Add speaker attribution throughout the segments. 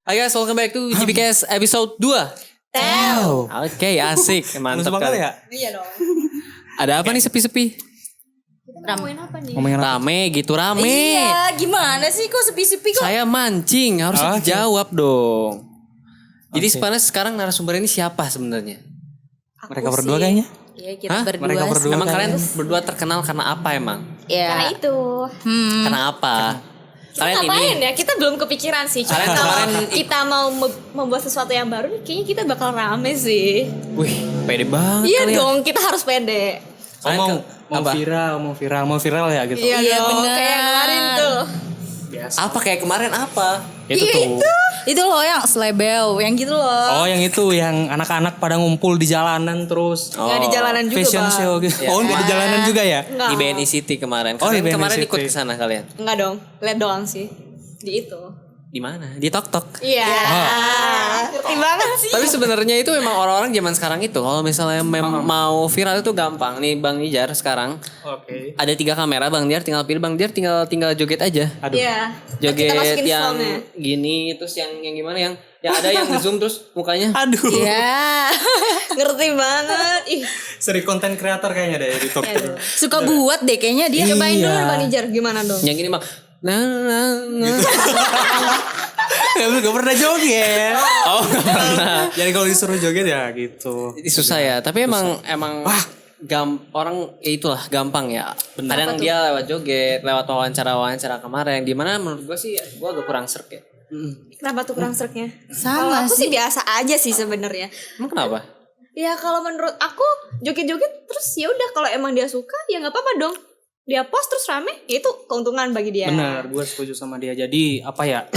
Speaker 1: Hai guys, welcome back to GBKS episode 2. Oke, asik. Mantap kali.
Speaker 2: Ya?
Speaker 3: Iya dong.
Speaker 1: Ada apa nih sepi-sepi?
Speaker 3: Kita ngomongin apa nih?
Speaker 1: Rame gitu, rame.
Speaker 3: Iya, gimana sih kok sepi-sepi kok?
Speaker 1: Saya mancing, harus dijawab dong. Jadi sebenarnya sekarang narasumber ini siapa sebenarnya?
Speaker 2: Mereka berdua kayaknya.
Speaker 3: Iya, kita berdua.
Speaker 2: Mereka berdua.
Speaker 1: Emang kalian berdua terkenal karena apa emang?
Speaker 3: Ya.
Speaker 4: Karena itu.
Speaker 1: Karena apa? Kalian
Speaker 4: Ngapain ya? Kita belum kepikiran sih. Cuma
Speaker 1: Kalian
Speaker 4: kalau
Speaker 1: kemarin-
Speaker 4: kita mau membuat sesuatu yang baru nih, kayaknya kita bakal rame sih.
Speaker 1: Wih, pede banget
Speaker 4: Iya
Speaker 1: kalian.
Speaker 4: dong, kita harus pede.
Speaker 1: Kalian
Speaker 2: Mau
Speaker 1: apa?
Speaker 2: viral ya gitu.
Speaker 4: Iya dong,
Speaker 3: bener.
Speaker 4: kayak kemarin tuh.
Speaker 2: Biasa.
Speaker 1: Apa kayak kemarin apa?
Speaker 2: Itu tuh.
Speaker 3: Itu loh yang selebel, yang gitu loh.
Speaker 2: Oh, yang itu yang anak-anak pada ngumpul di jalanan terus.
Speaker 4: Nggak di jalanan juga,
Speaker 2: Fashion
Speaker 4: Bang.
Speaker 2: show gitu.
Speaker 1: Iya.
Speaker 2: Oh, nggak di jalanan juga ya?
Speaker 4: Enggak.
Speaker 1: Di BNI City kemarin.
Speaker 2: Oh, di
Speaker 1: Kalian
Speaker 2: BNI
Speaker 1: kemarin
Speaker 2: City.
Speaker 1: ikut ke sana kalian?
Speaker 4: Enggak dong, lihat doang sih. Di itu.
Speaker 1: Di mana? Di Tok Tok.
Speaker 4: Iya. Ngerti banget sih.
Speaker 1: Tapi sebenarnya itu memang orang-orang zaman sekarang itu kalau misalnya mau viral itu gampang. Nih Bang Nijar sekarang
Speaker 2: Oke.
Speaker 1: ada 3 kamera, Bang Nijar tinggal pilih, Bang Nijar tinggal joget aja.
Speaker 2: Aduh.
Speaker 4: Iya. Kita
Speaker 1: Joget
Speaker 4: masukin
Speaker 1: yang
Speaker 4: soundnya.
Speaker 1: gini terus yang gimana yang ada yang zoom terus mukanya.
Speaker 2: Aduh.
Speaker 3: Ya,
Speaker 4: Ngerti banget. Ih,
Speaker 2: Seri konten kreator kayaknya deh di TikTok.
Speaker 4: aduh.
Speaker 3: suka buat deh kayaknya dia.
Speaker 4: Cobain dulu
Speaker 2: Iya.
Speaker 4: Bang Nijar gimana dong?
Speaker 1: Yang gini Bang. Nah.
Speaker 2: Gak pernah joget.
Speaker 1: Oh, nggak pernah.
Speaker 2: Jadi kalau disuruh joget ya gitu.
Speaker 1: Ini susah ya, tapi emang orang ya itulah gampang ya. Kadang dia lewat joget, lewat wawancara kemarin. Di mana menurut gue sih gue agak kurang serk ya.
Speaker 4: Kenapa tuh kurang sereknya?
Speaker 3: Sama
Speaker 4: Kalau aku
Speaker 3: sih.
Speaker 4: sih biasa aja sih sebenarnya.
Speaker 1: Emang kenapa?
Speaker 4: Ya kalau menurut aku joget-joget terus ya udah kalau emang dia suka ya nggak apa-apa dong. Dia post terus rame, ya itu keuntungan bagi dia.
Speaker 2: Benar, gue setuju sama dia. Jadi apa ya?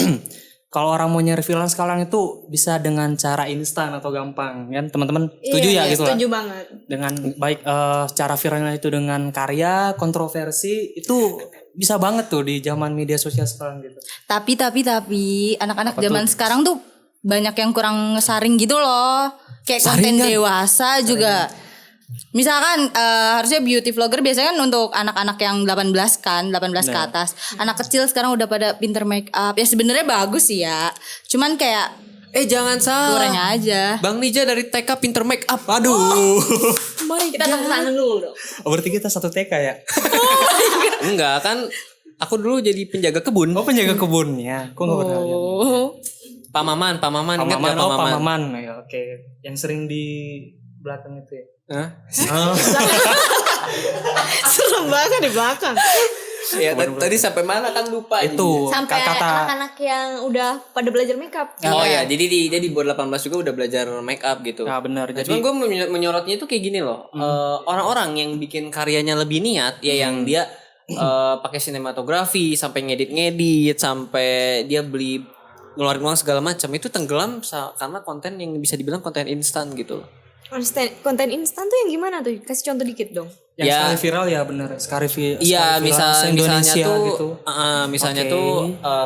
Speaker 2: Kalau orang mau nyari viral sekarang itu bisa dengan cara instan atau gampang, kan teman-teman setuju
Speaker 4: Iya,
Speaker 2: ya gitu lah.
Speaker 4: setuju banget.
Speaker 2: Dengan baik cara viralnya itu dengan karya, kontroversi itu bisa banget tuh di zaman media sosial sekarang gitu.
Speaker 3: Tapi anak-anak zaman sekarang tuh banyak yang kurang ngesaring gitu loh. Kayak konten
Speaker 2: Saringan.
Speaker 3: dewasa juga. Misalkan harusnya beauty vlogger biasanya kan untuk anak-anak yang 18 kan, 18 ke atas. Anak kecil sekarang udah pada pinter make up. Ya sebenarnya bagus sih ya. Cuman kayak
Speaker 1: Jangan salah.
Speaker 3: kurangnya aja.
Speaker 1: Bang Nija dari TK pinter make up.
Speaker 2: Aduh.
Speaker 4: Kita tepuk tangan dulu dong.
Speaker 2: Berarti kita satu TK ya?
Speaker 1: Enggak kan, aku dulu jadi penjaga kebun.
Speaker 2: Oh, penjaga kebunnya. Kok nggak pernah lihat?
Speaker 1: Pak Maman, ingat
Speaker 2: Paman,
Speaker 1: gak Pak Maman?
Speaker 2: Paman. Ya, oke. Yang sering di belakang itu ya.
Speaker 1: Hah?
Speaker 2: Oh.
Speaker 4: Serem banget di belakang.
Speaker 1: Ya tadi sampai mana kan lupa.
Speaker 2: Itu
Speaker 4: Sampai
Speaker 2: kata
Speaker 4: anak-anak yang udah pada belajar makeup.
Speaker 1: Oh ya, jadi dia di bawah 18 juga udah belajar make up gitu.
Speaker 2: Nah, benar.
Speaker 1: Nah,
Speaker 2: Jadi
Speaker 1: cuman gue menyorotnya itu kayak gini loh. Orang-orang yang bikin karyanya lebih niat, ya yang dia pakai sinematografi, sampai ngedit, sampai dia beli ngeluarin uang segala macam, itu tenggelam karena konten yang bisa dibilang konten instan gitu loh.
Speaker 4: Konten instan tuh yang gimana tuh? Kasih contoh dikit dong.
Speaker 2: yang
Speaker 1: Ya.
Speaker 2: sekali viral ya benar. Sekali
Speaker 1: Iya, misalnya
Speaker 2: Indonesia
Speaker 1: tuh,
Speaker 2: gitu.
Speaker 1: misalnya
Speaker 2: Oke.
Speaker 1: tuh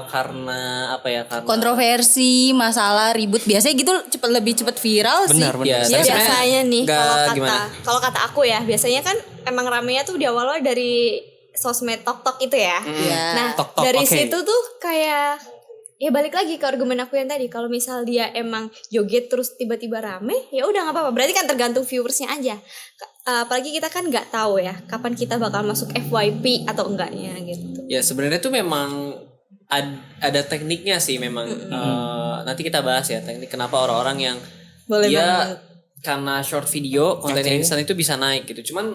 Speaker 1: karena apa ya? Karena
Speaker 3: Kontroversi, masalah, ribut biasanya gitu lebih cepet viral sih.
Speaker 2: Benar, benar.
Speaker 1: Ya,
Speaker 4: Ya
Speaker 1: tapi
Speaker 4: biasanya nih
Speaker 1: nggak gimana?
Speaker 4: kalau kata aku ya biasanya kan emang ramenya tuh di awal dari sosmed TokTok itu ya.
Speaker 3: Iya.
Speaker 4: Nah
Speaker 2: TokTok,
Speaker 4: dari
Speaker 2: oke.
Speaker 4: situ tuh kayak ya balik lagi ke argumen aku yang tadi kalau misal dia emang joget terus tiba-tiba rame ya udah nggak apa-apa berarti kan tergantung viewersnya aja. Apalagi kita kan nggak tahu ya kapan kita bakal masuk FYP atau enggaknya gitu.
Speaker 1: Ya sebenarnya tuh memang ada tekniknya sih memang. Nanti kita bahas ya teknik kenapa orang-orang yang
Speaker 4: Boleh
Speaker 1: dia
Speaker 4: banget.
Speaker 1: karena short video konten
Speaker 2: Oke.
Speaker 1: instan itu bisa naik gitu. Cuman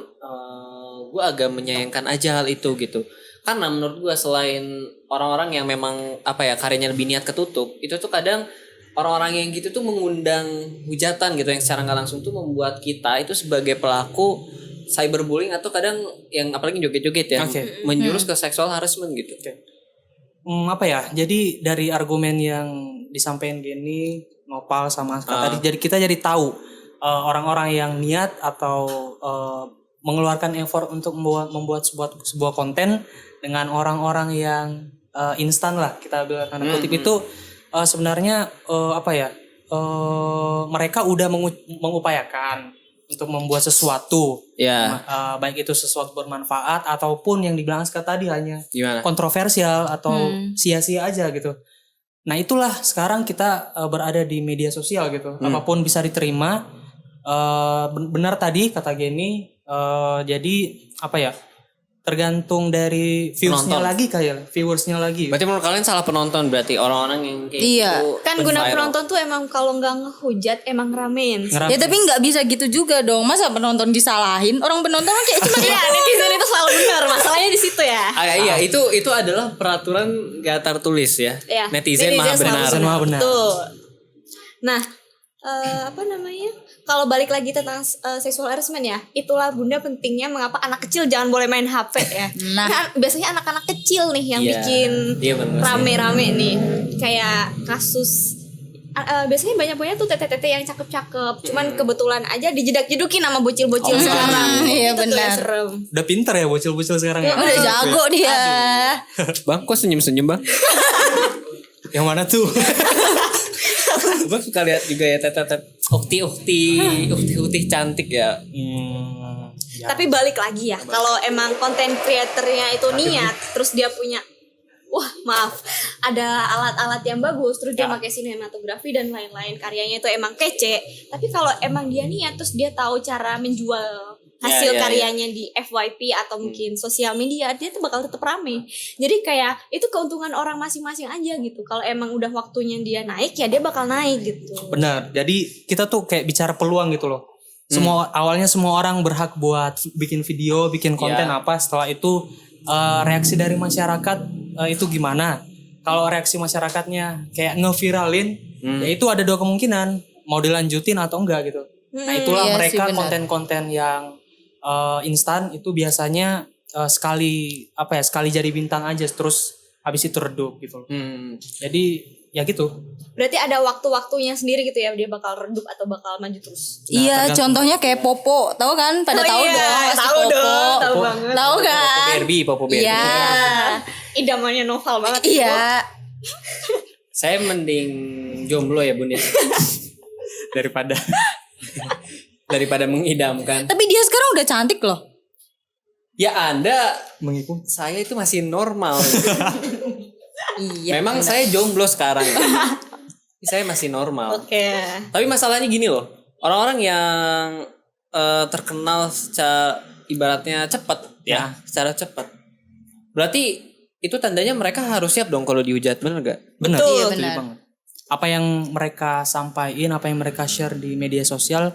Speaker 1: gue agak menyayangkan aja hal itu gitu. Karena menurut gue selain orang-orang yang memang apa ya karyanya lebih niat ketutup, itu tuh kadang orang-orang yang gitu tuh mengundang hujatan gitu yang secara nggak langsung tuh membuat kita itu sebagai pelaku cyberbullying atau kadang yang apalagi joget-joget ya
Speaker 2: Oke.
Speaker 1: menjurus ke sexual harassment gitu.
Speaker 2: Apa ya? Jadi dari argumen yang disampaikan gini Nopal sama Aska tadi jadi kita jadi tahu orang-orang yang niat atau mengeluarkan effort untuk membuat sebuah konten dengan orang-orang yang instan lah kita bilang tanda kutip itu sebenarnya apa ya mereka udah mengupayakan untuk membuat sesuatu
Speaker 1: Ya,
Speaker 2: baik itu sesuatu bermanfaat ataupun yang dibilang Aska tadi hanya
Speaker 1: gimana?
Speaker 2: kontroversial atau sia-sia aja gitu. Nah itulah sekarang kita berada di media sosial gitu. Apapun bisa diterima. Benar tadi kata Geni. Jadi apa ya? Tergantung dari viewersnya
Speaker 1: Penonton.
Speaker 2: lagi kayak viewersnya lagi.
Speaker 1: Berarti menurut kalian salah penonton berarti orang-orang yang kayak
Speaker 3: Iya.
Speaker 1: gitu.
Speaker 4: Kan guna
Speaker 1: viral.
Speaker 4: penonton tuh emang kalau nggak ngehujat emang ramein.
Speaker 3: Ya tapi nggak bisa gitu juga dong. Masa penonton disalahin? Orang penonton kan kayak cuma
Speaker 4: Iya, netizen itu selalu benar. Masalahnya di situ ya.
Speaker 1: Iya itu adalah peraturan gak tertulis ya.
Speaker 4: Iya,
Speaker 1: Netizen maha
Speaker 4: selalu
Speaker 1: benar.
Speaker 2: Netizen maha benar.
Speaker 4: Betul. Nah, apa namanya? Kalau balik lagi tentang sexual harassment ya, itulah bunda pentingnya mengapa anak kecil jangan boleh main HP ya.
Speaker 3: Nah.
Speaker 4: Kan biasanya anak-anak kecil nih yang
Speaker 1: Iya.
Speaker 4: bikin
Speaker 1: Iya, bener sih.
Speaker 4: rame-rame nih. Kayak kasus biasanya banyak tuh tete-tete yang cakep-cakep. Cuman kebetulan aja dijedak-jedukin sama bocil-bocil sekarang.
Speaker 3: iya
Speaker 4: Itu tuh yang
Speaker 3: benar.
Speaker 4: serem.
Speaker 2: Udah pinter ya bocil-bocil sekarang ya.
Speaker 3: Udah jago dia.
Speaker 1: Bang, kok senyum-senyum bang?
Speaker 2: Yang mana tuh?
Speaker 1: Gue suka lihat juga ya tetet ukti cantik ya.
Speaker 2: Ya.
Speaker 4: Tapi balik lagi ya, kalau emang konten kreatornya itu niat, terus dia punya, wah maaf, ada alat-alat yang bagus, terus dia pakai sinematografi dan lain-lain, karyanya itu emang kece. Tapi kalau emang dia niat, terus dia tahu cara menjual hasil
Speaker 1: Ya.
Speaker 4: karyanya di FYP atau mungkin sosial media, dia tuh bakal tetap rame. Jadi kayak itu keuntungan orang masing-masing aja gitu. Kalau emang udah waktunya dia naik, ya dia bakal naik gitu.
Speaker 2: Benar. Jadi kita tuh kayak bicara peluang gitu loh. Awalnya semua orang berhak buat bikin video, bikin konten
Speaker 1: Ya.
Speaker 2: apa. Setelah itu reaksi dari masyarakat itu gimana? Kalau reaksi masyarakatnya kayak ngeviralin, ya itu ada dua kemungkinan, mau dilanjutin atau enggak gitu. Nah itulah
Speaker 3: iya sih,
Speaker 2: mereka
Speaker 3: benar.
Speaker 2: konten-konten yang instan itu biasanya sekali jadi bintang aja, terus habis itu redup gitu. Jadi ya gitu.
Speaker 4: Berarti ada waktu-waktunya sendiri gitu ya, dia bakal redup atau bakal maju terus.
Speaker 3: Iya, contohnya kayak Popo, tahu kan? Pada tahu
Speaker 4: iya,
Speaker 3: dong, si
Speaker 4: tahu
Speaker 3: Popo.
Speaker 4: dong, tahu banget.
Speaker 3: Tahu kan?
Speaker 1: Popo Barbie.
Speaker 3: Iya.
Speaker 4: Idamannya novel banget.
Speaker 3: Iya.
Speaker 1: Saya mending jomblo ya bun ya. daripada mengidamkan.
Speaker 3: Tapi dia sekarang udah cantik loh.
Speaker 1: Ya Anda,
Speaker 2: Mengikuti.
Speaker 1: saya itu masih normal.
Speaker 3: Iya.
Speaker 1: Memang saya jomblo sekarang. Saya masih normal.
Speaker 4: Oke.
Speaker 1: Tapi masalahnya gini loh. Orang-orang yang terkenal secara ibaratnya cepat ya, secara cepat. Berarti itu tandanya mereka harus siap dong kalau dihujat, bener gak?
Speaker 2: Benar.
Speaker 3: Iya,
Speaker 2: Setuju
Speaker 3: benar.
Speaker 2: banget. Apa yang mereka sampaikan, apa yang mereka share di media sosial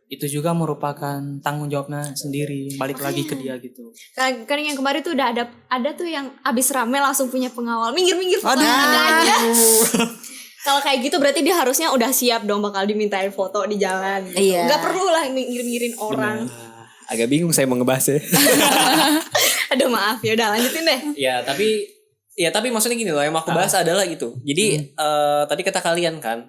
Speaker 2: itu juga merupakan tanggung jawabnya sendiri, balik lagi ke dia gitu.
Speaker 4: Kan yang kemarin tuh udah ada tuh yang abis rame langsung punya pengawal. Minggir foto aja. Kalau kayak gitu berarti dia harusnya udah siap dong bakal dimintain foto di jalan. Gitu.
Speaker 3: Iya.
Speaker 4: Nggak perlu lah minggir-minggirin orang.
Speaker 1: Agak bingung saya mau ngebahasnya.
Speaker 4: Aduh maaf ya udah lanjutin deh.
Speaker 1: Ya tapi maksudnya gini loh, yang mau aku bahas adalah gitu. Jadi tadi kata kalian kan,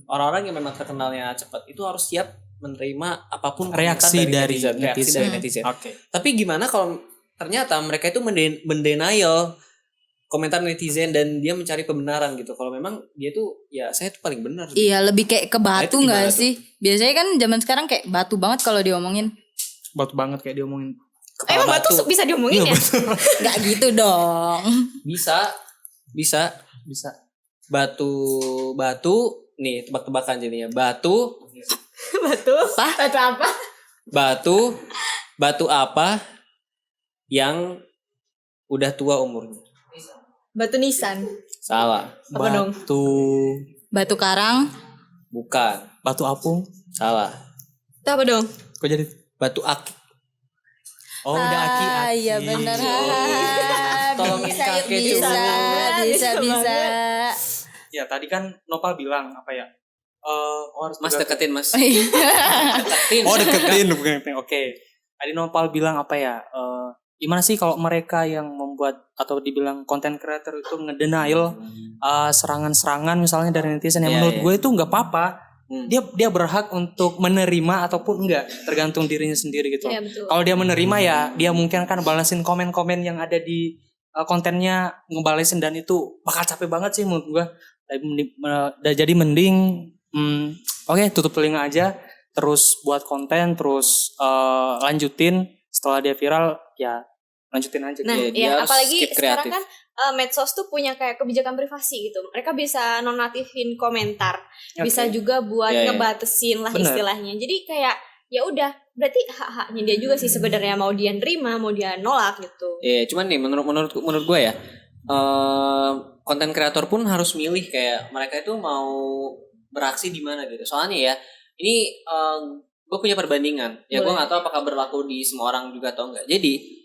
Speaker 1: orang-orang yang memang terkenalnya cepat itu harus siap menerima apapun komentar
Speaker 2: Reaksi dari
Speaker 1: reaksi dari netizen.
Speaker 2: Oke.
Speaker 1: Tapi gimana kalau ternyata mereka itu mendenial komentar netizen dan dia mencari kebenaran gitu. Kalau memang dia tuh ya saya tuh paling benar.
Speaker 3: Iya, lebih kayak ke batu
Speaker 1: itu
Speaker 3: nggak
Speaker 1: gimana
Speaker 3: sih? Biasanya kan zaman sekarang kayak batu banget kalau diomongin.
Speaker 2: Batu banget kayak diomongin.
Speaker 4: Emang batu bisa diomongin ya?
Speaker 3: Nggak gitu dong.
Speaker 1: Bisa
Speaker 2: Bisa.
Speaker 1: batu nih tebak-tebakan jadinya. Batu
Speaker 4: Batu apa?
Speaker 1: batu apa yang udah tua umurnya?
Speaker 4: Batu nisan.
Speaker 1: Salah.
Speaker 4: Apa dong?
Speaker 3: Batu karang.
Speaker 1: Bukan.
Speaker 2: Batu apung.
Speaker 1: Salah.
Speaker 4: Itu apa dong?
Speaker 2: Kok jadi?
Speaker 1: Batu akik.
Speaker 2: Oh udah aki.
Speaker 3: Iya benar.
Speaker 1: Tolongin
Speaker 3: Bisa, yuk,
Speaker 1: kakek
Speaker 3: bisa,
Speaker 1: tuh.
Speaker 3: bisa.
Speaker 2: Ya tadi kan Nopal bilang apa ya? Harus
Speaker 1: Mas deketin mas.
Speaker 3: Iya.
Speaker 2: deketin bukan. Oke. Tadi Nopal bilang apa ya? Gimana sih kalau mereka yang membuat atau dibilang content creator itu ngedenial serangan-serangan misalnya dari netizen yang menurut gue itu nggak apa-apa. Dia berhak untuk menerima ataupun enggak, tergantung dirinya sendiri gitu.
Speaker 4: Iya, betul.
Speaker 2: Kalau dia menerima ya dia mungkin akan balasin komen-komen yang ada di kontennya, ngebalesin, dan itu bakal capek banget sih menurut gue. Jadi mending oke, tutup telinga aja, terus buat konten, terus lanjutin. Setelah dia viral ya lanjutin aja.
Speaker 4: Nah,
Speaker 1: Iya, dia
Speaker 4: ya
Speaker 1: harus
Speaker 4: apalagi
Speaker 1: keep
Speaker 4: sekarang
Speaker 1: kreatif.
Speaker 4: kan medsos tuh punya kayak kebijakan privasi gitu. Mereka bisa nonaktifin komentar,
Speaker 2: Oke.
Speaker 4: bisa juga buat
Speaker 1: Iya, iya.
Speaker 4: ngebatasin lah
Speaker 2: Bener.
Speaker 4: istilahnya. Jadi kayak ya udah, berarti hak-haknya dia juga sih sebenarnya, mau dia nerima, mau dia nolak gitu.
Speaker 1: Iya, cuman nih menurut gue ya, konten kreator pun harus milih kayak mereka itu mau beraksi di mana gitu. Soalnya ya, ini gue punya perbandingan. Ya gue
Speaker 4: Boleh.
Speaker 1: nggak tahu apakah berlaku di semua orang juga atau enggak. Jadi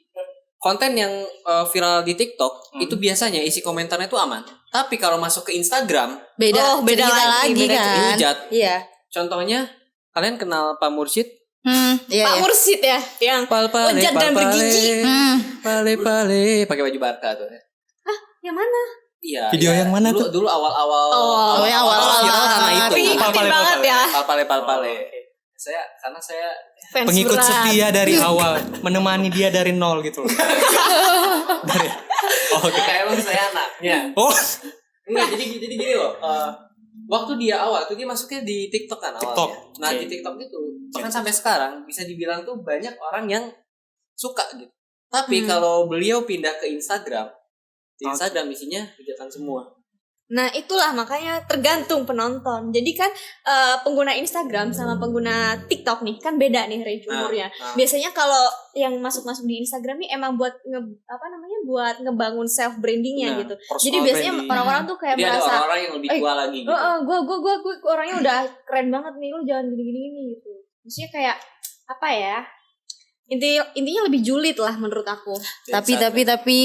Speaker 1: konten yang viral di TikTok itu biasanya isi komentarnya itu aman. Tapi kalau masuk ke Instagram,
Speaker 3: Beda,
Speaker 4: Beda
Speaker 3: cerita
Speaker 4: lagi,
Speaker 3: lagi
Speaker 4: beda
Speaker 3: kan.
Speaker 1: dihujat.
Speaker 3: Iya.
Speaker 1: Contohnya kalian kenal Pak Mursyid?
Speaker 3: Iya,
Speaker 4: Pak
Speaker 3: iya.
Speaker 4: Mursyid ya, yang lejat dan bergigi.
Speaker 1: Pale pakai baju Barca tuh.
Speaker 4: Yang mana?
Speaker 1: Iya.
Speaker 2: Video
Speaker 1: iya.
Speaker 2: yang mana
Speaker 1: dulu,
Speaker 2: tuh?
Speaker 1: Dulu awal-awal
Speaker 3: yang awal-awal
Speaker 1: viral karena itu.
Speaker 4: Ngikutin banget ya.
Speaker 1: Pale. Karena saya
Speaker 4: Fans
Speaker 2: Pengikut
Speaker 4: berat.
Speaker 2: setia dari awal, menemani dia dari nol gitu loh.
Speaker 1: kayak emang saya anaknya.
Speaker 2: Oh,
Speaker 1: Enggak, jadi gini loh. Waktu dia awal tuh dia masuknya di TikTok kan awalnya.
Speaker 2: TikTok.
Speaker 1: Nah,
Speaker 2: Oke.
Speaker 1: di TikTok itu bahkan sampai sekarang bisa dibilang tuh banyak orang yang suka gitu. Tapi kalau beliau pindah ke Instagram, di Instagram isinya hujatan semua.
Speaker 4: Nah itulah makanya tergantung penonton. Jadi kan pengguna Instagram sama pengguna TikTok nih kan beda nih range umurnya. Biasanya kalau yang masuk di Instagram nih emang buat buat ngebangun self brandingnya
Speaker 1: Nah,
Speaker 4: gitu.
Speaker 2: personal
Speaker 4: Jadi biasanya
Speaker 2: branding.
Speaker 4: orang-orang tuh kayak
Speaker 1: Jadi ada
Speaker 4: merasa,
Speaker 1: orang-orang yang lebih tua lagi gitu.
Speaker 4: gue orangnya udah keren banget nih, lu jangan gini-gini gitu. Maksudnya kayak apa ya? Intinya lebih julid lah menurut aku.
Speaker 3: Tapi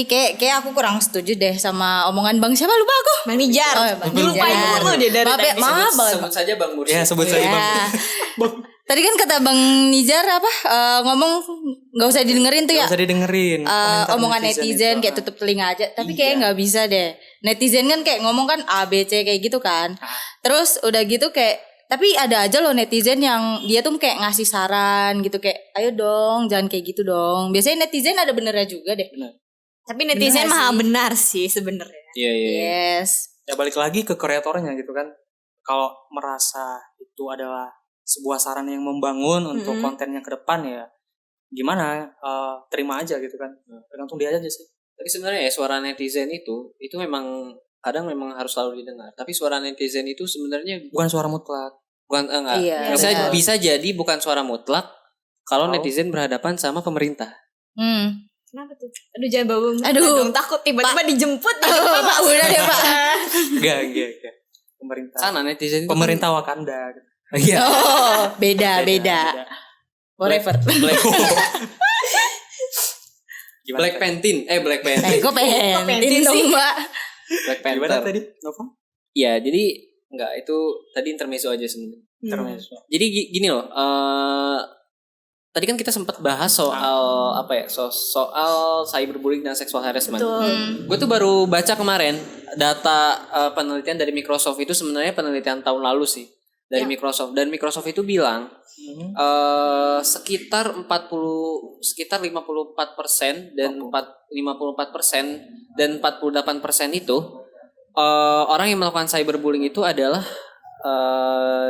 Speaker 3: kayak aku kurang setuju deh sama omongan Bang siapa lupa aku.
Speaker 4: Bang Nijar.
Speaker 3: Oh, ya, Bang
Speaker 4: Lupain
Speaker 3: Nijar.
Speaker 4: mulu dia dari
Speaker 3: Maaf ya,
Speaker 4: tadi.
Speaker 3: maaf banget.
Speaker 1: Sebut saja Bang Mursyid.
Speaker 2: ya sebut saja Bang.
Speaker 3: Ya. Tadi kan kata Bang Nijar apa ngomong nggak usah didengerin tuh ya.
Speaker 2: Nggak usah didengerin. Komentar
Speaker 3: Omongan netizen
Speaker 2: itu.
Speaker 3: kayak tutup telinga aja. Tapi
Speaker 2: Iya.
Speaker 3: kayak nggak bisa deh. Netizen kan kayak ngomong kan A B C kayak gitu kan. Terus udah gitu kayak tapi ada aja loh netizen yang dia tuh kayak ngasih saran gitu kayak ayo dong jangan kayak gitu dong. Biasanya netizen ada benernya juga deh.
Speaker 4: Tapi netizen
Speaker 3: Benar
Speaker 4: maha
Speaker 3: sih.
Speaker 4: benar sih sebenarnya.
Speaker 1: Iya.
Speaker 3: Yes.
Speaker 2: Ya balik lagi ke kreatornya gitu kan. Kalau merasa itu adalah sebuah saran yang membangun untuk kontennya ke depan ya gimana, terima aja gitu kan. Tergantung dia aja sih.
Speaker 1: Tapi sebenarnya ya suara netizen itu memang kadang memang harus selalu didengar. Tapi suara netizen itu sebenarnya
Speaker 2: Bukan suara mutlak.
Speaker 1: bukan enggak.
Speaker 3: Iya,
Speaker 4: benar.
Speaker 1: Bisa jadi bukan suara mutlak kalau
Speaker 2: Oh.
Speaker 1: netizen berhadapan sama pemerintah.
Speaker 4: Kenapa tuh? Aduh jangan bawa
Speaker 3: Aduh.
Speaker 4: dong, takut tiba-tiba dijemput di depan
Speaker 3: Pak udah deh Pak.
Speaker 2: Enggak. Pemerintah.
Speaker 1: Sana netizen itu
Speaker 2: Pemerintah Wakanda. Iya.
Speaker 3: Oh, beda. Forever.
Speaker 1: Black Panther. Black Panther.
Speaker 3: Gue pengen
Speaker 4: pengen
Speaker 3: dong
Speaker 4: sih?
Speaker 3: Mbak.
Speaker 1: Black
Speaker 2: Gimana
Speaker 1: Panther.
Speaker 2: tadi? Nova?
Speaker 1: Iya, jadi enggak itu tadi intermezzo aja sebenarnya.
Speaker 2: Intermezzo.
Speaker 1: Jadi gini loh, tadi kan kita sempat bahas soal apa ya? Soal cyberbullying dan sexual harassment. Gue tuh baru baca kemarin data penelitian dari Microsoft itu sebenarnya penelitian tahun lalu sih dari Microsoft, dan Microsoft itu bilang sekitar 54% dan 54% dan 48% itu orang yang melakukan cyberbullying itu adalah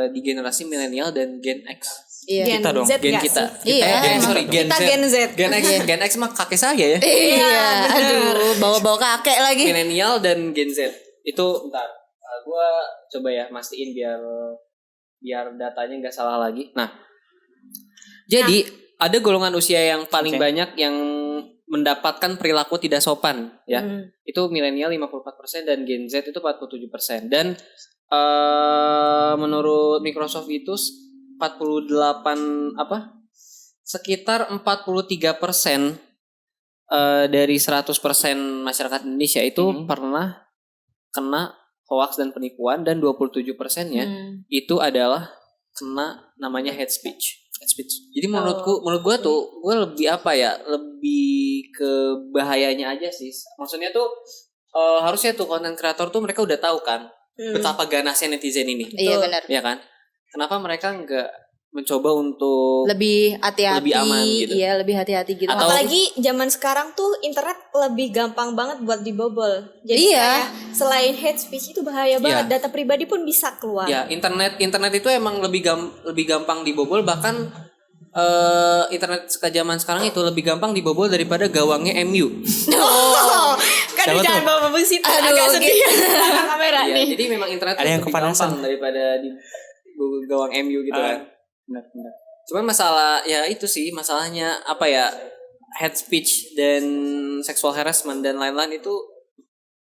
Speaker 1: di generasi milenial dan Gen X.
Speaker 3: Iya.
Speaker 2: Kita dong,
Speaker 1: Gen
Speaker 4: nggak
Speaker 1: kita.
Speaker 4: sih?
Speaker 3: Iya.
Speaker 1: Gen
Speaker 4: Kita
Speaker 1: Z.
Speaker 4: Gen Z.
Speaker 1: Gen X mah kakek saya ya.
Speaker 3: Iya, aduh, bawa-bawa kakek lagi.
Speaker 1: Milenial dan Gen Z. Itu bentar. Gua coba ya mastiin biar datanya nggak salah lagi. Nah, jadi ada golongan usia yang paling banyak yang mendapatkan perilaku tidak sopan ya. Itu milenial 54% dan Gen Z itu 47%. Dan menurut Microsoft itu sekitar 43% dari 100% masyarakat Indonesia itu pernah kena hoax dan penipuan, dan 27%-nya itu adalah kena namanya hate speech. Jadi menurut gua tuh gue lebih lebih ke bahayanya aja sih. Maksudnya tuh harusnya tuh konten kreator tuh mereka udah tahu kan betapa ganasnya netizen ini.
Speaker 3: Iya benar.
Speaker 1: Ya kan? Kenapa mereka nggak mencoba untuk
Speaker 3: Lebih hati-hati.
Speaker 1: Lebih aman gitu.
Speaker 3: Iya, lebih hati-hati gitu.
Speaker 1: Atau-
Speaker 4: Apalagi zaman sekarang tuh internet lebih gampang banget buat dibobol. Jadi
Speaker 3: Iya.
Speaker 4: kayak selain hate speech itu bahaya banget. Data pribadi pun bisa keluar.
Speaker 1: ya internet itu emang lebih gampang dibobol, bahkan internet zaman sekarang itu lebih gampang dibobol daripada gawangnya MU.
Speaker 4: Kan
Speaker 2: Siapa
Speaker 4: jangan
Speaker 2: tuh?
Speaker 4: bawa bawa situ
Speaker 3: Aduh,
Speaker 4: agak sedih kamera
Speaker 1: Iya,
Speaker 4: nih.
Speaker 1: jadi memang internet
Speaker 2: Ada yang
Speaker 1: lebih
Speaker 2: kepanasan.
Speaker 1: gampang daripada di gawang MU gitu kan.
Speaker 2: Benar.
Speaker 1: Cuman masalah ya itu sih masalahnya apa ya, hate speech dan sexual harassment dan lain-lain itu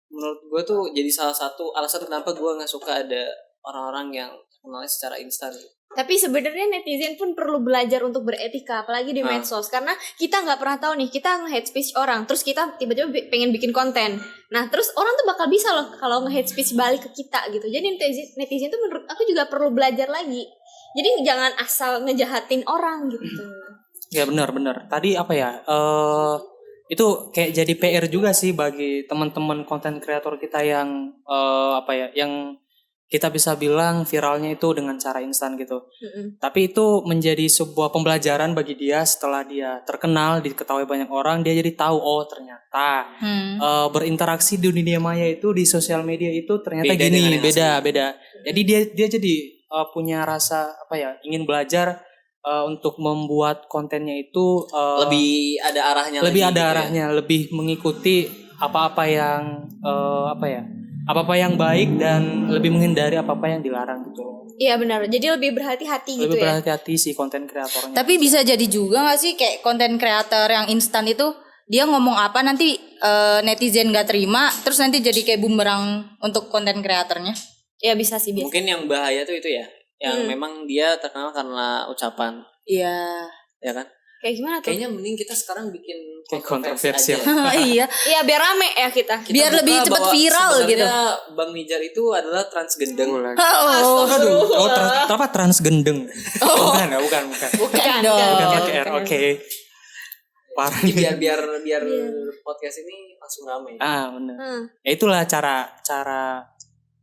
Speaker 1: menurut gue tuh jadi salah satu alasan kenapa gue nggak suka ada orang-orang yang kenalnya secara instan.
Speaker 4: Tapi sebenarnya netizen pun perlu belajar untuk beretika, apalagi di medsos, karena kita nggak pernah tahu nih, kita nge-hate speech orang, terus kita tiba-tiba pengen bikin konten. Nah, terus orang tuh bakal bisa loh kalau nge-hate speech balik ke kita gitu. Jadi netizen tuh menurut aku juga perlu belajar lagi. Jadi jangan asal ngejahatin orang gitu.
Speaker 2: Ya benar. Tadi apa ya? Itu kayak jadi PR juga sih bagi teman-teman konten kreator kita yang apa ya? Yang kita bisa bilang viralnya itu dengan cara instan gitu. Tapi itu menjadi sebuah pembelajaran bagi dia setelah dia terkenal, diketahui banyak orang, dia jadi tahu oh ternyata berinteraksi di dunia maya itu di sosial media itu ternyata
Speaker 1: Beda dengan yang
Speaker 2: beda. Jadi dia jadi punya rasa apa ya? Ingin belajar untuk membuat kontennya itu
Speaker 1: Lebih ada arahnya
Speaker 2: lebih
Speaker 1: lagi
Speaker 2: ada
Speaker 1: gitu ya.
Speaker 2: arahnya, lebih mengikuti apa-apa yang apa-apa yang baik dan lebih menghindari apa-apa yang dilarang gitu.
Speaker 4: Iya benar. Jadi lebih berhati-hati gitu
Speaker 2: Lebih
Speaker 4: ya.
Speaker 2: berhati-hati si konten kreatornya.
Speaker 3: Tapi bisa jadi juga gak sih kayak konten kreator yang instan itu dia ngomong apa nanti netizen gak terima terus nanti jadi kayak bumerang untuk konten kreatornya.
Speaker 4: Ya bisa sih biasa.
Speaker 1: Mungkin yang bahaya tuh itu ya, yang memang dia terkenal karena ucapan,
Speaker 3: Iya.
Speaker 1: ya kan?
Speaker 4: Kayak gimana tuh?
Speaker 1: Kayaknya mending kita sekarang bikin
Speaker 2: Kayak
Speaker 1: kontroversi
Speaker 2: kontroversial.
Speaker 1: aja.
Speaker 3: Iya.
Speaker 4: Iya biar rame ya kita.
Speaker 1: Kita
Speaker 3: Biar
Speaker 1: buka
Speaker 3: lebih cepat
Speaker 1: bahwa
Speaker 3: viral gitu.
Speaker 1: sebenarnya Bang Nijar itu adalah transgendeng.
Speaker 3: Oh,
Speaker 2: Apa transgendeng? Bukan.
Speaker 4: Bukan
Speaker 3: dong.
Speaker 2: Bukan
Speaker 4: bukan.
Speaker 2: pakai R. Oke. Parah.
Speaker 1: Jadi biar podcast ini langsung rame.
Speaker 2: Benar.
Speaker 4: Hmm.
Speaker 2: Ya itulah cara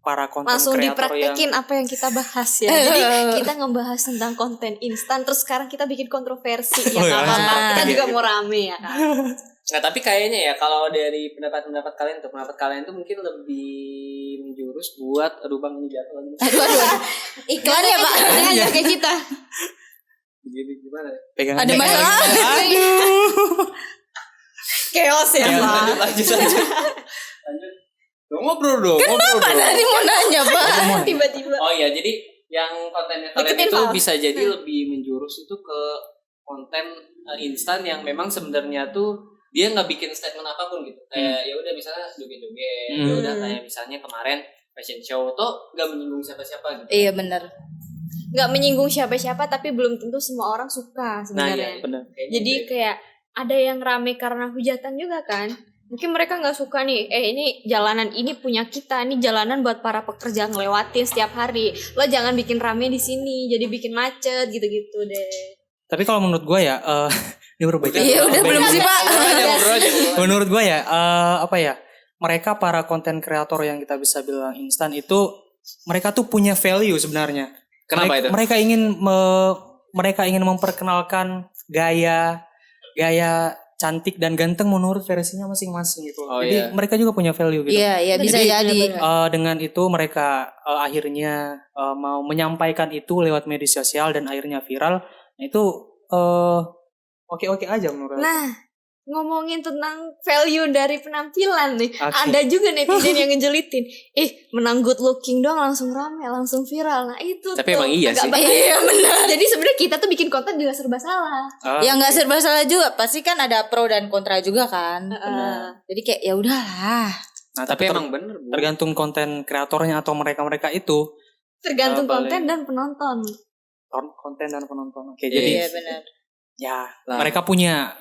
Speaker 2: para konten
Speaker 4: Langsung
Speaker 2: kreator yang
Speaker 4: dipraktekin apa yang kita bahas ya. Jadi kita ngebahas tentang konten instan, terus sekarang kita bikin kontroversi ya
Speaker 2: Oh,
Speaker 4: nggak
Speaker 2: ya.
Speaker 4: apa-apa. Kita
Speaker 3: Nah.
Speaker 4: juga mau rame ya kan.
Speaker 1: Nah tapi kayaknya ya kalau dari pendapat kalian tuh mungkin lebih menjurus buat aduh Bang ini jatuh lagi.
Speaker 3: Aduh. Iklan ya, Pak.
Speaker 4: Jangan kayak kita.
Speaker 1: Begini gimana?
Speaker 2: pegangan.
Speaker 3: Ada masalah.
Speaker 4: Chaos ya.
Speaker 2: Iya.
Speaker 4: Pak.
Speaker 1: Lanjut. Ngobrol dong.
Speaker 3: Kenapa tadi mau nanya, Pak?
Speaker 4: Tiba-tiba.
Speaker 1: Oh iya, jadi yang kontennya kalian
Speaker 4: Deketin,
Speaker 1: itu
Speaker 4: Val.
Speaker 1: bisa jadi lebih menjurus itu ke konten instan yang memang sebenarnya tuh dia nggak bikin statement apapun gitu. Kayak ya udah misalnya joget-joget, ya udah kayak misalnya kemarin fashion show tuh nggak menyinggung siapa-siapa gitu.
Speaker 3: Iya benar.
Speaker 4: Nggak menyinggung siapa-siapa tapi belum tentu semua orang suka
Speaker 1: Nah,
Speaker 4: sebenarnya.
Speaker 1: iya,
Speaker 2: Benar.
Speaker 1: Kayak
Speaker 4: Jadi
Speaker 1: gitu.
Speaker 4: kayak ada yang rame karena hujatan juga kan. Mungkin mereka nggak suka nih, ini jalanan ini punya kita, ini jalanan buat para pekerja ngelewatin setiap hari. Lo jangan bikin rame di sini, jadi bikin macet gitu-gitu deh.
Speaker 2: Tapi kalau menurut gue ya ini berubah.
Speaker 3: Iya udah belum sih, Pak.
Speaker 1: Ngobrol aja.
Speaker 2: Menurut gue ya apa ya? Mereka para konten kreator yang kita bisa bilang instan itu mereka tuh punya value sebenarnya.
Speaker 1: Kenapa itu?
Speaker 2: Mereka ingin memperkenalkan gaya cantik dan ganteng menurut versinya masing-masing gitu.
Speaker 1: Oh,
Speaker 2: Jadi
Speaker 1: iya.
Speaker 2: mereka juga punya value gitu.
Speaker 3: Iya bisa jadi.
Speaker 2: Dengan itu mereka akhirnya mau menyampaikan itu lewat media sosial dan akhirnya viral. Nah itu oke-oke aja menurut aku.
Speaker 4: Nah, ngomongin tentang value dari penampilan nih,
Speaker 2: Oke.
Speaker 4: ada juga netizen yang ngejelitin, menang good looking doang langsung rame, langsung viral. Nah itu
Speaker 1: Tapi
Speaker 4: tuh
Speaker 1: emang iya
Speaker 4: agak
Speaker 1: sih.
Speaker 4: bahaya.
Speaker 3: Iya benar.
Speaker 4: Jadi sebenarnya kita tuh bikin konten juga serba salah.
Speaker 3: Ya nggak serba salah juga, pasti kan ada pro dan kontra juga kan.
Speaker 4: Benar.
Speaker 3: Jadi kayak ya udahlah.
Speaker 2: Nah,
Speaker 1: Tapi emang bener Bu.
Speaker 2: tergantung konten kreatornya atau mereka itu
Speaker 4: Tergantung
Speaker 1: paling-
Speaker 4: konten dan penonton.
Speaker 2: konten dan penonton. Oke,
Speaker 1: Iya,
Speaker 2: jadi
Speaker 3: Iya benar.
Speaker 2: ya
Speaker 1: Lah.
Speaker 2: mereka punya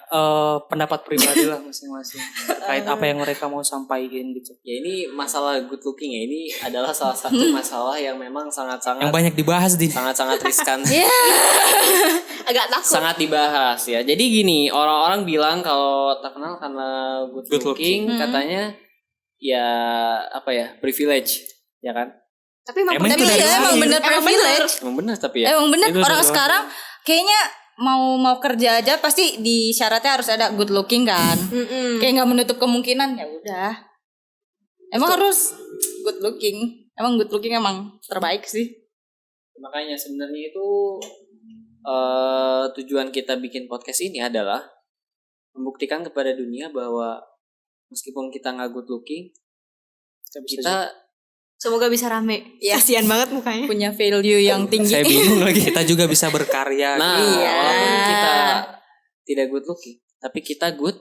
Speaker 2: pendapat pribadi lah masing-masing terkait apa yang mereka mau sampaikan gitu.
Speaker 1: Ya ini masalah good looking ya, ini adalah salah satu masalah yang memang sangat-sangat
Speaker 2: Yang banyak dibahas di
Speaker 1: sangat-sangat riskan.
Speaker 4: Agak takut.
Speaker 1: Sangat dibahas ya. Jadi gini, orang-orang bilang kalau terkenal karena good
Speaker 2: Good
Speaker 1: looking, katanya ya apa ya, privilege, ya kan?
Speaker 4: Tapi emang
Speaker 2: Emang
Speaker 3: Tapi
Speaker 2: itu dari
Speaker 3: ya emang
Speaker 2: lahir.
Speaker 3: bener privilege.
Speaker 1: Emang benar tapi ya.
Speaker 3: Emang bener
Speaker 2: Itu
Speaker 3: orang
Speaker 2: dari
Speaker 3: sekarang kayaknya mau kerja aja pasti di syaratnya harus ada good looking kan. Kayak nggak menutup kemungkinan ya udah. Emang harus good looking. Emang good looking emang terbaik sih.
Speaker 1: Makanya sebenarnya itu tujuan kita bikin podcast ini adalah membuktikan kepada dunia bahwa meskipun kita nggak good looking, kita
Speaker 4: Semoga bisa rame.
Speaker 3: Iya.
Speaker 4: Kasian banget mukanya.
Speaker 3: Punya value yang tinggi.
Speaker 2: Saya bingung lagi. Kita juga bisa berkarya.
Speaker 1: nah
Speaker 3: Iya.
Speaker 1: walaupun kita tidak good looking, tapi kita good.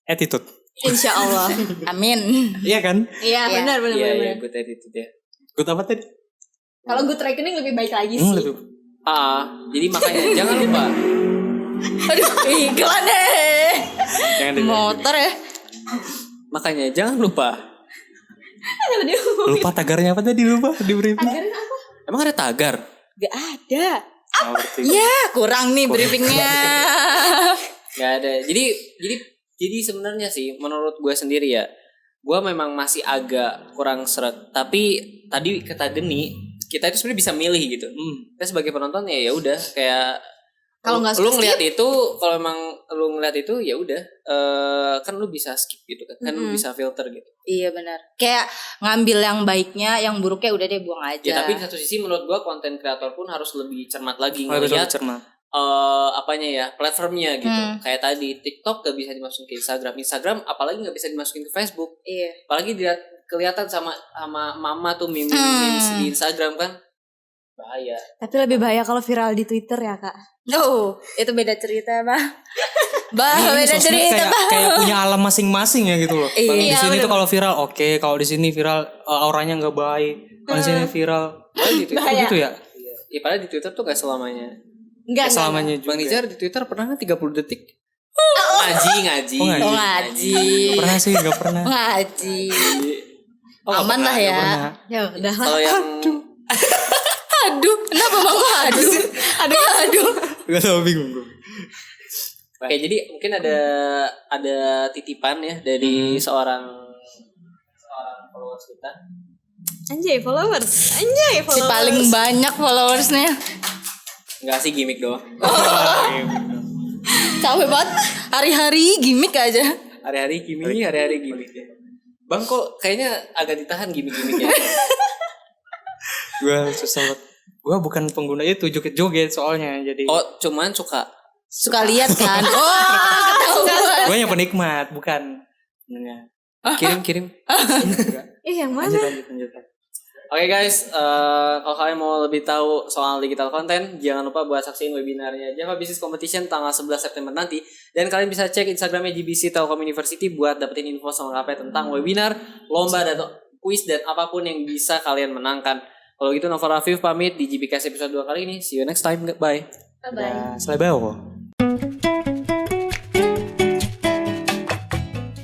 Speaker 2: Attitude.
Speaker 4: Insya Allah.
Speaker 3: Amin.
Speaker 2: Iya kan?
Speaker 4: Iya
Speaker 3: Iya.
Speaker 4: benar.
Speaker 1: Iya good attitude ya.
Speaker 2: Good apa tadi?
Speaker 4: Kalau good reckoning lebih baik lagi sih.
Speaker 2: Lebih.
Speaker 1: Jadi makanya jangan lupa.
Speaker 3: Aduh, iklan deh.
Speaker 2: Jangan deh.
Speaker 3: Motor ya.
Speaker 1: Makanya jangan lupa.
Speaker 2: Lupa tagarnya apa tadi, lupa di briefing.
Speaker 4: Tagarnya apa?
Speaker 1: Emang ada tagar?
Speaker 4: Gak ada.
Speaker 2: Oh, berarti.
Speaker 3: Ya, kurang nih briefingnya.
Speaker 1: Gak ada. Jadi sebenarnya sih menurut gue sendiri ya, gue memang masih agak kurang seret. Tapi tadi kata Geni, kita itu sebenarnya bisa milih gitu. Kita sebagai penonton ya udah kayak
Speaker 4: Kalau nggak
Speaker 1: lu
Speaker 4: suka
Speaker 1: ngeliat itu, kalau emang lu ngeliat itu ya udah, kan lu bisa skip gitu kan, lu bisa filter gitu.
Speaker 3: Iya benar. Kayak ngambil yang baiknya, yang buruknya udah deh buang aja.
Speaker 1: Ya tapi di satu sisi menurut gue konten kreator pun harus lebih cermat lagi
Speaker 2: Harus
Speaker 1: ngeliat
Speaker 2: cermat.
Speaker 1: apanya ya, platformnya gitu. Kayak tadi TikTok gak bisa dimasukin ke Instagram apalagi gak bisa dimasukin ke Facebook.
Speaker 3: Iya.
Speaker 1: Apalagi dia kelihatan sama mama tuh memes di Instagram kan, bahaya.
Speaker 4: Tapi lebih bahaya kalau viral di Twitter ya kak.
Speaker 3: Oh, itu beda cerita, Bah.
Speaker 2: Ini
Speaker 3: Beda
Speaker 2: sosmed
Speaker 3: cerita,
Speaker 2: kayak punya alam masing-masing ya gitu loh.
Speaker 3: Iya,
Speaker 2: Bang, di sini
Speaker 4: bener.
Speaker 2: tuh kalau viral oke, kalau di sini viral auranya nggak baik. Kalau di sini viral
Speaker 1: Gitu.
Speaker 4: Bahaya.
Speaker 2: gitu ya.
Speaker 1: Ya padahal di Twitter tuh gak selamanya.
Speaker 4: Enggak.
Speaker 2: Selamanya juga.
Speaker 1: Bang Nizar di Twitter pernah kan 30 detik? Ngaji.
Speaker 2: Oh, ngaji.
Speaker 3: Oh, ngaji.
Speaker 2: Nggak pernah sih, nggak pernah.
Speaker 3: Ngaji.
Speaker 1: Oh, nggak
Speaker 3: Aman
Speaker 1: pernah,
Speaker 3: lah
Speaker 1: nggak
Speaker 3: ya.
Speaker 1: pernah.
Speaker 4: Ya udah lah.
Speaker 1: Kalau yang
Speaker 3: Aduh, kenapa bang gua aduh? Aduh.
Speaker 2: Gak tau, bingung gue.
Speaker 1: Oke, jadi mungkin ada titipan ya dari seorang followers kita.
Speaker 4: Anjay followers.
Speaker 3: Si paling banyak followersnya.
Speaker 1: Enggak sih, gimmick doang.
Speaker 3: Capek banget. Hari-hari gimmick aja.
Speaker 1: Hari-hari gimmick ya. Bang kok kayaknya agak ditahan gimmick-gimmicknya.
Speaker 2: Gue susah banget. Gue bukan pengguna itu joget-joget soalnya, jadi.
Speaker 1: Oh, cuman suka.
Speaker 3: Suka lihat kan. Oh, ketahuan.
Speaker 2: Gue yang penikmat, bukan. Sebenarnya.
Speaker 1: Kirim.
Speaker 4: Yang mana?
Speaker 2: Lanjut.
Speaker 1: Oke guys, kalau kalian mau lebih tahu soal digital content, jangan lupa buat saksiin webinarnya Java Business Competition tanggal 11 September nanti. Dan kalian bisa cek Instagramnya GBC Telkom University buat dapetin info selengkapnya tentang webinar, lomba, dan kuis, dan apapun yang bisa kalian menangkan. Kalau gitu, Nova Rafif pamit di GBCast episode 2 kali ini. See you next time. Bye.
Speaker 4: Bye bye.
Speaker 2: Selebeo kok.